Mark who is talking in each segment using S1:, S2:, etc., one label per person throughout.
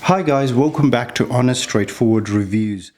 S1: Hi guys, welcome back to Honest Straightforward Reviews.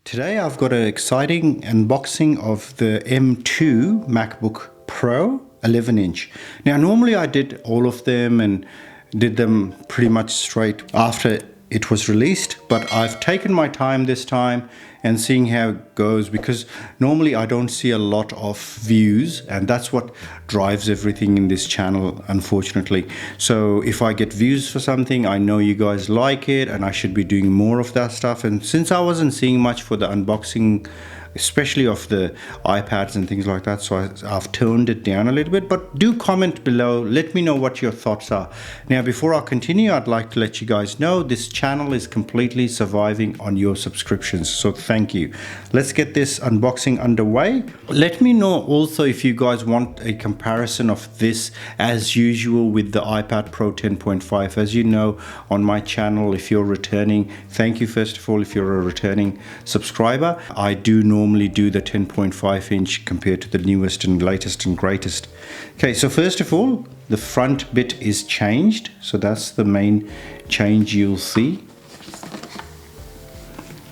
S1: Today I've got an exciting unboxing of the M2 MacBook Pro 11-inch. Now normally I did all of them and did them pretty much straight after it was released, but I've taken my time this time and seeing how it goes, because normally I don't see a lot of views, and that's what drives everything in this channel, unfortunately. So if I get views for something, I know you guys like it and I should be doing more of that stuff. And since I wasn't seeing much for the unboxing, especially of the iPads and things like that, so I've toned it down a little bit. But do comment below, let me know what your thoughts are. Now before I continue, I'd like to let you guys know this channel is completely surviving on your subscriptions, so thank you. Let's get this unboxing underway. Let me know also if you guys want a comparison of this as usual with the iPad Pro 10.5. As you know, on my channel, if you're returning, thank you first of all if you're a returning subscriber. I do normally do the 10.5 inch compared to the newest and latest and greatest. Okay, so first of all, the front bit is changed, so that's the main change you'll see.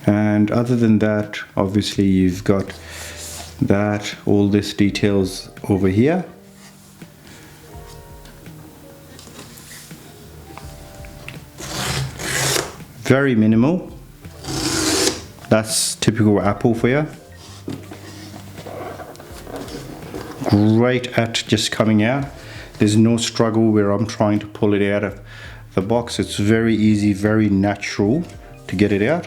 S1: And other than that, obviously you've got that, all this details over here. Very minimal. That's typical Apple for you. Great at just coming out. There's no struggle where I'm trying to pull it out of the box. It's very easy, very natural to get it out.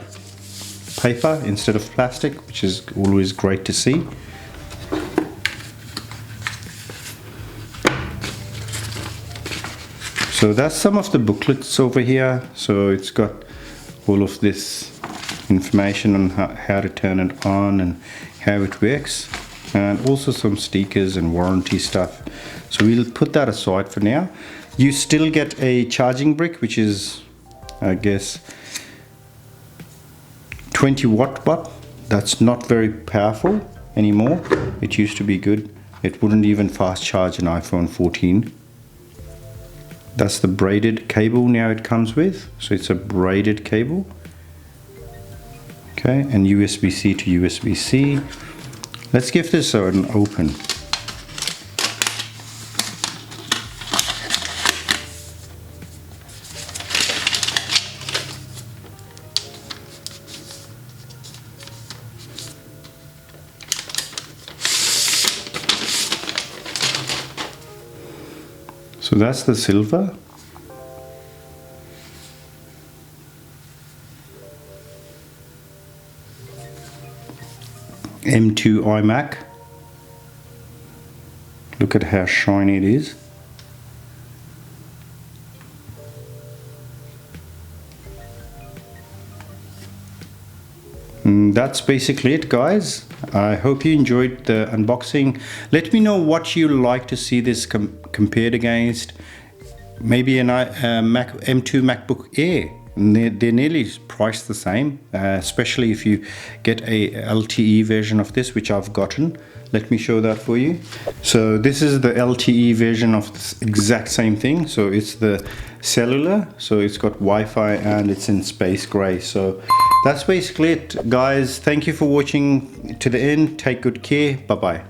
S1: Paper instead of plastic, which is always great to see. So that's some of the booklets over here. So it's got all of this information on how to turn it on and how it works, and also some stickers and warranty stuff. So we'll put that aside for now. You still get a charging brick, which is, I guess, 20 watt, but that's not very powerful anymore. It used to be good. It wouldn't even fast charge an iPhone 14. That's the braided cable now it comes with, so it's a braided cable. Okay, and USB-C to USB-C. Let's give this an open. So that's the silver. M2 iMac. Look at how shiny it is. And that's basically it, guys. I hope you enjoyed the unboxing. Let me know what you like to see this compared against. Maybe an M2 MacBook Air. They're nearly priced the same, especially if you get a LTE version of this, which I've gotten. Let me show that for you. So this is the LTE version of this exact same thing. So it's the cellular, so it's got Wi-Fi and it's in space gray. So that's basically it, guys. Thank you for watching to the end. Take good care. Bye bye.